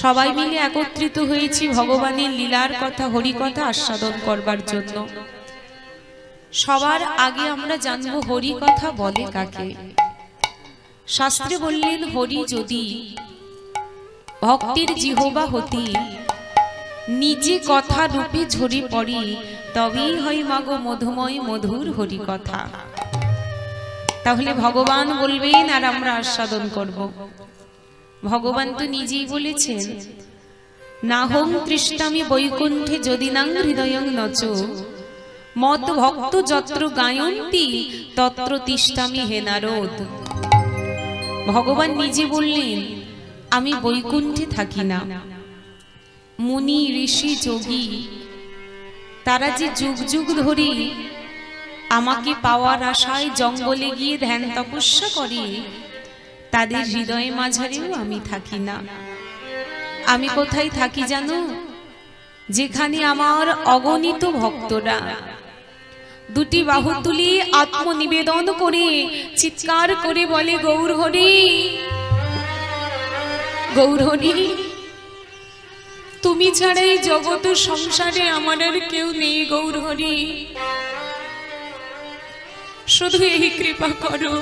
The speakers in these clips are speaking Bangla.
সবাই মিলে একত্রিত হয়েছি ভগবানের লীলার কথা হরি কথা আস্বাদন করবার জন্য। সবার আগে আমরা জানব হরি কথা বলে কাকে। শাস্ত্রে বললেন হরি যদি ভক্তির জিহ্বা হতি নিজে কথা রূপে ঝরে পড়ি তবেই হয় মাগো মধুময় মধুর হরি কথা। তাহলে ভগবান বলবেন আর আমরা আস্বাদন করব। ভগবান তো নিজেই বলেছেন নাহং তৃষ্ণামি বৈকুণ্ঠে যদি নাং হৃদয়ং নচ মত ভক্ত যত্র গায়ন্তি তত্র তিষ্ঠামি হে নারদ। ভগবান নিজে বললেন আমি বৈকুণ্ঠে থাকি না। মুনি ঋষি যোগী তারা যে যুগ যুগ ধরে আমাকে পাওয়ার আশায় জঙ্গলে গিয়ে ধ্যান তপস্যা করে তাদের হৃদয়ে মাঝারেও আমি থাকি না। আমি কোথায় থাকি জানো? যেখানে আমার অগণিত ভক্তরা দুটি বাহু তুলি আত্মনিবেদন করে চিৎকার করে বলে গৌর হরি গৌর হরি, তুমি ছাড়া এই জগৎ সংসারে আমার আর কেউ নেই গৌর হরি, শুধু এই কৃপা করো।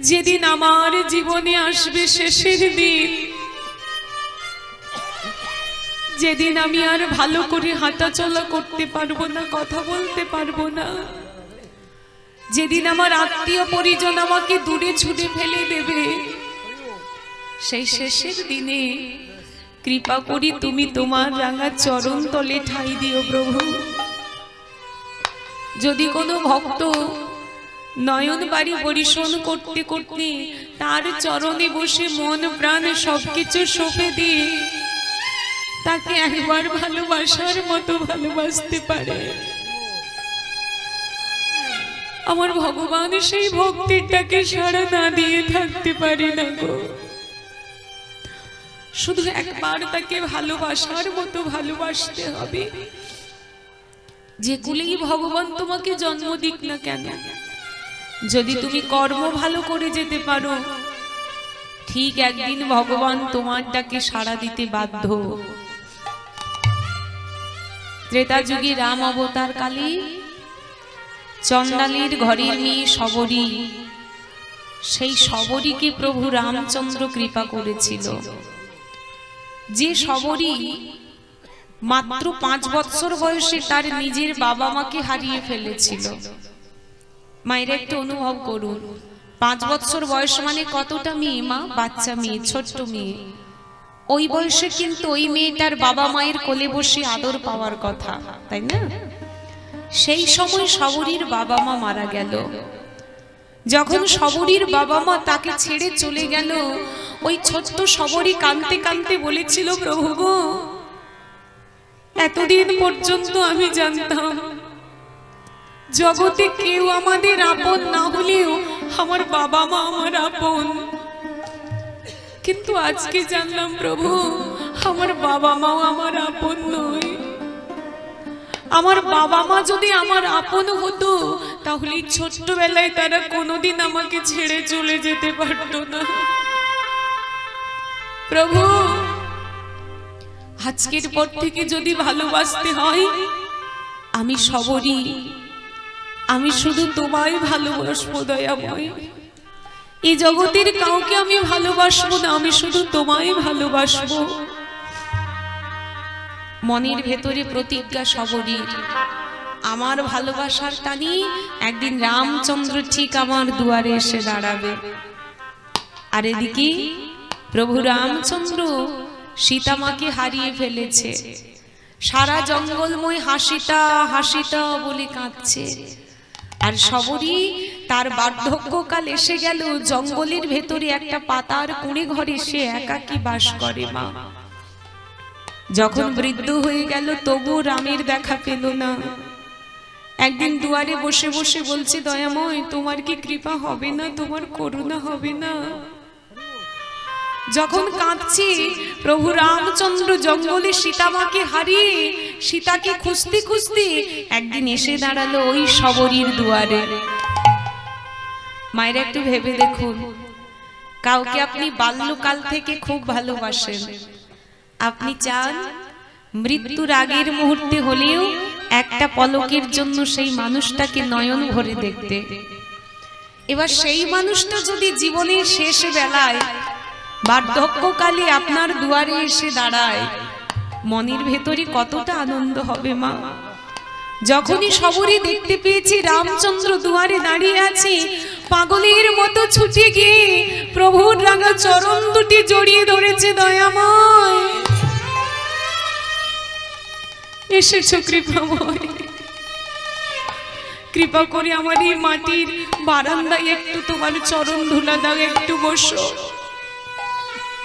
যেদিন আমার জীবনে আসবে শেষের দিন, যেদিন আমি আর ভালো করে হাঁটাচলা করতে পারবো না, কথা বলতে পারবো না, যেদিন আমার আত্মীয় পরিজন আমাকে দূরে ছুটে ফেলে দেবে, সেই শেষের দিনে কৃপা করি তুমি তোমার রাঙা চরণ তলে ঠাঁই দিও প্রভু। যদি কোনো ভক্ত নয়ন বাড়ি পরিশোধ করতে করতে তার চরণে বসে মন প্রাণ সবকিছু সঁপে দিয়ে তাকে একবার ভালোবাসার মতো ভালোবাসতে পারে, আমার ভগবান সেই ভক্তিটাকে সাড়া না দিয়ে থাকতে পারে না গো। শুধু একবার তাকে ভালোবাসার মতো ভালোবাসতে হবে। যে কুলেই ভগবান তোমাকে জন্ম দিক না কেন, যদি তুমি কর্ম ভালো করে যেতে পারো ঠিক একদিন ভগবান তোমার ডাকে সাড়া দিতে বাধ্য। ত্রেতা যুগে রাম অবতার কালে চণ্ডালীর ঘরের মেয়ে শবরী, সেই শবরীকে প্রভু রামচন্দ্র কৃপা করেছিল। যে শবরী মাত্র 5 বৎসর বয়সে তার নিজের বাবা মাকে হারিয়ে ফেলেছিল। মায়েরা একটু অনুভব করুন, 5 বৎসর বয়স মানে কতটা মেয়ে? মা বাচ্চা মেয়ে, ছোট্ট মেয়ে। ওই বয়সে কিন্তু ওই মেয়েটার বাবা মায়ের কোলে বসে আদর পাওয়ার কথা, তাই না? সেই সময় শবরীর বাবা মা মারা গেল। যখন শবরীর বাবা মা তাকে ছেড়ে চলে গেল, ওই ছোট্ট শবরী কাঁদতে কাঁদতে বলেছিল প্রভু গো, এতদিন পর্যন্ত আমি জানতাম জগতে কেউ আমাদের আপন না হলেও আমার বাবা মা আমার আপন, কিন্তু আজকে জানলাম প্রভু আমার বাবা মাও আমার আপন নয়। আমার বাবা মা যদি আমার আপন হতো তাহলে ছোট্টবেলায় তারা কোনোদিন আমাকে ছেড়ে চলে যেতে পারতো না। প্রভু আজকের পর থেকে যদি ভালোবাসতে হয় আমি শবরী, আমি শুধু তোমায় ভালোবাসবো দয়াময়। এই জগতের কাউকে আমি ভালোবাসবো না, আমি শুধু তোমায় ভালোবাসবো। মনের ভেতরে প্রতিজ্ঞা শবরীর, আমার ভালোবাসার টানি একদিন রামচন্দ্র ঠিক আমার দুয়ারে এসে দাঁড়াবে। আর এদিকে প্রভু রামচন্দ্র সীতামাকে হারিয়ে ফেলেছে, সারা জঙ্গলময় হাসিটা হাসিটা বলে কাঁদছে। আর শবরী তার বার্ধক্যকাল এসে গেল, জঙ্গলের ভেতরে একটা পাতার কুঁড়ে ঘরে সে একাকী বাস করে। মা যখন বৃদ্ধ হয়ে গেল তবু রামের দেখা পেল না। একদিন দুয়ারে বসে বসে বলছে দয়াময় তোমার কি কৃপা হবে না, তোমার করুণা হবে না? যখন কাঁদছে প্রভু রামচন্দ্র জঙ্গলে সীতামাকে হারিয়ে সীতাকে খুঁজতে খুঁজতে একদিন এসে দাঁড়ালো ওই শবরীর দুয়ারে। মায়েরা একটু ভেবে দেখুন, কাউকে আপনি বাল্যকাল থেকে খুব ভালোবাসেন, আপনি চান মৃত্যুর আগের মুহূর্তে হলেও একটা পলকের জন্য সেই মানুষটাকে নয়ন ভরে দেখতে। এবার সেই মানুষটা যদি জীবনের শেষ বেলায় বার্ধক্যকালে আপনার দুয়ারে এসে দাঁড়ায়, মনের ভেতরে কতটা আনন্দ হবে মা। যখনই সবরই দেখতে পেয়েছি রামচন্দ্র দুয়ারে দাঁড়িয়ে আছে, পাগলের মতো ছুটে গিয়ে প্রভুর রাঙা চরণ দুটি জড়িয়ে ধরেছে। দয়াময় এসেছো কৃপাময়, কৃপা করে আমার এই মাটির বারান্দায় একটু তোমার চরণ ধুলা দাও, একটু বসো।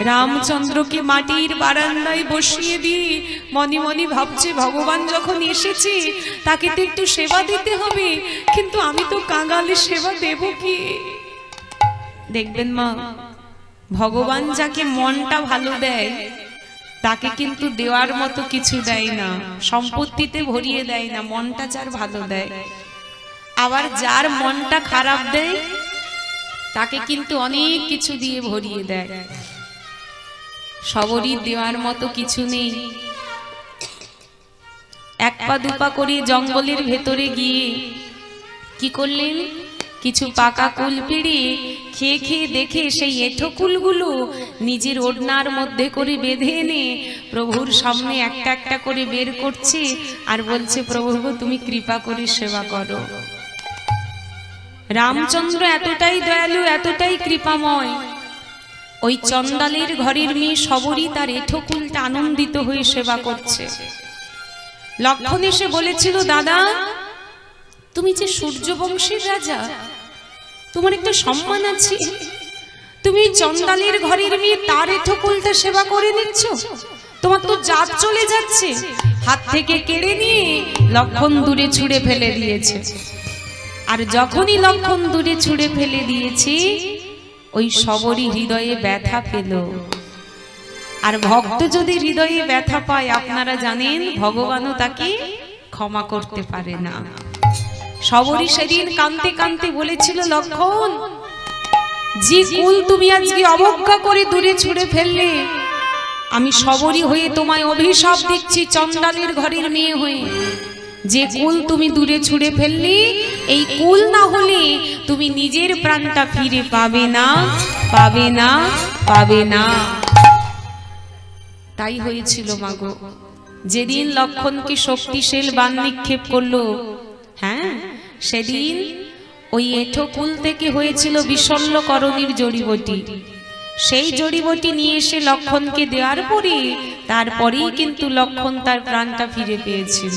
রামচন্দ্রকে মাটির বারান্দায় বসিয়ে দিয়ে মনে মনে ভাবছে, ভগবান যখন এসেছে তাকে তো একটু সেবা দিতে হবে, কিন্তু আমি তো কাঙালে সেবা দেব কি? দেখবেন মা, ভগবান যাকে মনটা ভালো দেয় তাকে কিন্তু দেওয়ার মতো কিছু দেয় না, সম্পত্তিতে ভরিয়ে দেয় না, মনটা যার ভালো দেয়। আবার যার মনটা খারাপ দেয় তাকে কিন্তু অনেক কিছু দিয়ে ভরিয়ে দেয়। সবরই দেওয়ার মতো কিছু নেই। এক পা দুপা করে জঙ্গলের ভেতরে গিয়ে কি করলেন, কিছু পাকা কুল পেড়ে খেয়ে খেয়ে দেখে সেই এঁঠো কুলগুলো নিজের ওড়নার মধ্যে করে বেঁধে এনে প্রভুর সামনে একটা একটা করে বের করছে আর বলছে, প্রভু তুমি কৃপা করে সেবা করো। রামচন্দ্র এতটাই দয়ালু, এতটাই কৃপাময়, ওই চন্দালের ঘরের মেয়ে সবরই তার এঁঠো কুলটা আনন্দিত হয়ে সেবা করছে। লক্ষণ এসে বলেছিল, দাদা তুমি যে সূর্য বংশের রাজা, তোমার একটা সম্মান আছে, তুমি চন্দালের ঘরের মেয়ে তার এঁঠো কুলটা সেবা করে নিচ্ছ, তোমার তো জাত চলে যাচ্ছে। হাত থেকে কেড়ে নিয়ে লক্ষণ দূরে ছুঁড়ে ফেলে দিয়েছে। আর যখনই লক্ষণ দূরে ছুঁড়ে ফেলে দিয়েছে, ওই সবরই হৃদয়ে ব্যথা পেল। আর ভক্ত যদি হৃদয়ে ব্যথা পায়, আপনারা জানেন ভগবানও তাকে ক্ষমা করতে পারে না। সবরই সেদিন কাঁদতে কাঁদতে বলেছিল, লক্ষণ যে কুল তুমি আজকে অবজ্ঞা করে দূরে ছুঁড়ে ফেললে, আমি সবরই হয়ে তোমায় অভিশাপ দিচ্ছি, চন্দালের ঘরের মেয়ে হয়ে। যে কুল তুমি দূরে ছুঁড়ে ফেললে, এই কুল না হলে তুমি নিজের প্রাণটা ফিরে পাবে না, পাবে না, পাবে না। তাই হয়েছিল মাগো, যেদিন লক্ষণকে শক্তিশালী বাণ নিক্ষেপ করলো, হ্যাঁ সেদিন ওই এঁঠো কুল থেকে হয়েছিল বিশল্যকরণীর জড়িবটি। সেই জড়িবটি নিয়ে এসে লক্ষণকে দেওয়ার পরে তারপরেই কিন্তু লক্ষণ তার প্রাণটা ফিরে পেয়েছিল।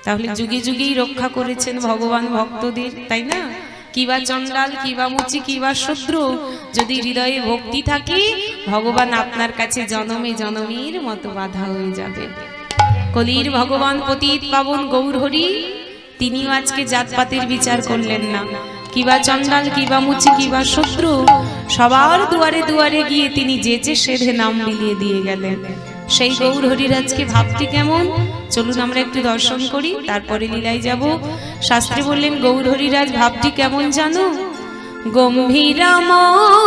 তাহলে যুগে যুগেই রক্ষা করেছেন ভগবান ভক্তদের, তাই না? কিবা চন্ডাল, কিবা মুচি, কিবা শূদ্র, যদি হৃদয়ে ভক্তি থাকে, ভগবান আপনার কাছে জনমে জনমের মতো বাধা হয়ে যাবে। কলির ভগবান পতিত পাবন গৌর হরি, তিনিও আজকে জাতপাতের বিচার করলেন না। কিবা চন্ডাল, কিবা মুচি, কিবা শূদ্র, সবার দুয়ারে দুয়ারে গিয়ে তিনি যেচে সেধে নাম বিলিয়ে দিয়ে গেলেন। সেই গৌর হরির আজকে ভাবটি কেমন, চলুন আমরা একটু দর্শন করি, তারপরে লীলায় যাব। শাস্ত্রে বললেন গৌর হরিরাজ ভাবটি কেমন জানো, গম্ভীরাময়